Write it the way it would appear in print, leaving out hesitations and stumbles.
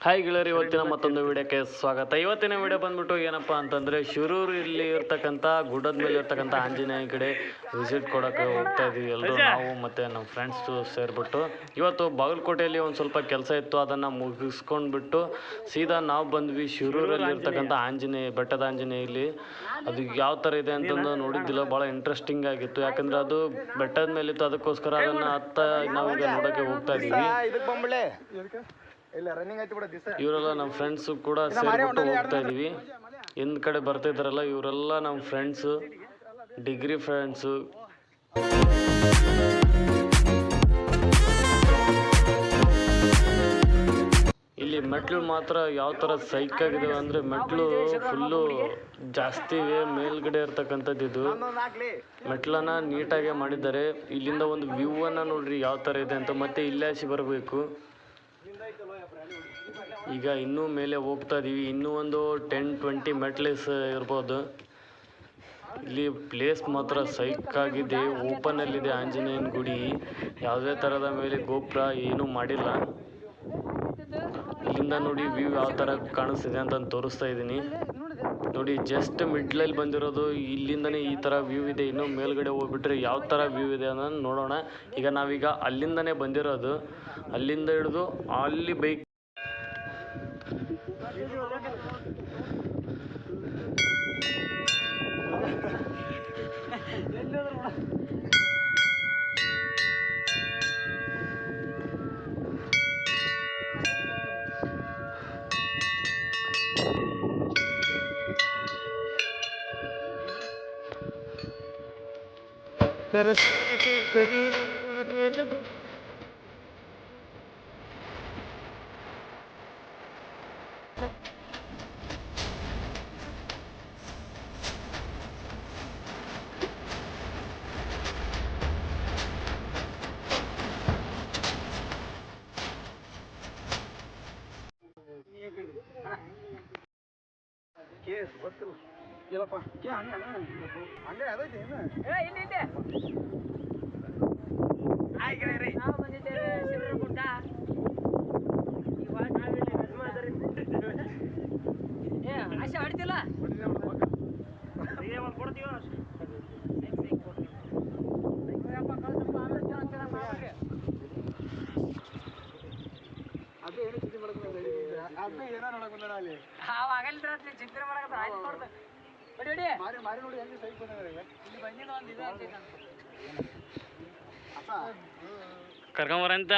Hi ಗೆಳೆಯರು, ಇವತ್ತಿನ ಮತ್ತೊಂದು ವಿಡಿಯೋಕ್ಕೆ ಸ್ವಾಗತ. ಇವತ್ತಿನ ವಿಡಿಯೋ ಬಂದ್ಬಿಟ್ಟು ಏನಪ್ಪ ಅಂತಂದರೆ, ಶಿರೂರಲ್ಲಿ ಇರ್ತಕ್ಕಂಥ ಗುಡ್ಡದ ಮೇಲೆ ಇರ್ತಕ್ಕಂಥ ಆಂಜನೇಯ ಕಡೆ ವಿಸಿಟ್ ಕೊಡೋಕ್ಕೆ ಹೋಗ್ತಾ ಇದ್ದೀವಿ ಎಲ್ಲರೂ, ನಾವು ಮತ್ತು ನಮ್ಮ ಫ್ರೆಂಡ್ಸು ಸೇರಿಬಿಟ್ಟು. ಇವತ್ತು ಬಾಗಲಕೋಟೆಯಲ್ಲಿ ಒಂದು ಸ್ವಲ್ಪ ಕೆಲಸ ಇತ್ತು, ಅದನ್ನು ಮುಗಿಸ್ಕೊಂಡ್ಬಿಟ್ಟು ಸೀದಾ ನಾವು ಬಂದ್ವಿ ಶಿರೂರಲ್ಲಿ ಇರ್ತಕ್ಕಂಥ ಆಂಜನೇಯ ಬೆಟ್ಟದ ಆಂಜನೇಯಲ್ಲಿ. ಅದು ಯಾವ ಥರ ಇದೆ ಅಂತಂದು ನೋಡಿದ್ದಿಲ್ಲ, ಭಾಳ ಇಂಟ್ರೆಸ್ಟಿಂಗ್ ಆಗಿತ್ತು. ಯಾಕಂದರೆ ಅದು ಬೆಟ್ಟದ ಮೇಲಿತ್ತು, ಅದಕ್ಕೋಸ್ಕರ ಅದನ್ನು ನಾವೀಗ ನೋಡೋಕ್ಕೆ ಹೋಗ್ತಾ ಇದ್ದೀವಿ. ಇವರೆಲ್ಲ ನಮ್ಮ ಫ್ರೆಂಡ್ಸು ಕೂಡ ಸೇರಿಬಿಟ್ಟು ಹೋಗ್ತಾ ಇದೀವಿ. ಹಿಂದ್ ಕಡೆ ಬರ್ತಾ ಇದ್ದಾರಲ್ಲ, ಇವರೆಲ್ಲ ನಮ್ಮ ಫ್ರೆಂಡ್ಸು, ಡಿಗ್ರಿ ಫ್ರೆಂಡ್ಸು. ಇಲ್ಲಿ ಮೆಟ್ಲು ಮಾತ್ರ ಯಾವ ಥರ ಸೈಕ್ ಆಗಿದಾವೆ ಅಂದರೆ, ಮೆಟ್ಲು ಫುಲ್ಲು ಜಾಸ್ತಿ ಇವೆ. ಮೇಲ್ಗಡೆ ಇರ್ತಕ್ಕಂಥದ್ದು ಇದು ಮೆಟ್ಲನ್ನ ನೀಟಾಗೆ ಮಾಡಿದ್ದಾರೆ. ಇಲ್ಲಿಂದ ಒಂದು ವ್ಯೂ ಅನ್ನ ನೋಡ್ರಿ ಯಾವ ಥರ ಇದೆ ಅಂತ. ಮತ್ತೆ ಇಲ್ಲೇ ಹಸಿ ಬರಬೇಕು. ಈಗ ಇನ್ನೂ ಮೇಲೆ ಹೋಗ್ತಾ ಇದೀವಿ. ಇನ್ನೂ ಒಂದು 10-20 ಮೆಟ್ಲೇಸ್ ಇರ್ಬೋದು. ಇಲ್ಲಿ ಪ್ಲೇಸ್ ಮಾತ್ರ ಸೈಕ್ ಆಗಿದೆ. ಓಪನಲ್ಲಿದೆ ಆಂಜನೇಯನ ಗುಡಿ. ಯಾವುದೇ ಥರದ ಮೇಲೆ ಗೋಪುರ ಏನೂ ಮಾಡಿಲ್ಲ. ಇಲ್ಲಿಂದ ನೋಡಿ ವ್ಯೂ ಯಾವ ಥರ ಕಾಣಿಸ್ತಿದೆ ಅಂತ ತೋರಿಸ್ತಾ ಇದ್ದೀನಿ ನೋಡಿ. ಜಸ್ಟ್ ಮಿಡ್ಲಲ್ಲಿ ಬಂದಿರೋದು, ಇಲ್ಲಿಂದನೇ ಈ ಥರ ವ್ಯೂ ಇದೆ. ಇನ್ನೂ ಮೇಲ್ಗಡೆ ಹೋಗ್ಬಿಟ್ರೆ ಯಾವ ಥರ ವ್ಯೂ ಇದೆ ಅನ್ನೋದು ನೋಡೋಣ. ಈಗ ನಾವೀಗ ಅಲ್ಲಿಂದನೇ ಬಂದಿರೋದು. ಅಲ್ಲಿಂದ ಹಿಡಿದು ಅಲ್ಲಿ ಬೈಕ್ ಕರ್ಕೊಂಬರಂತ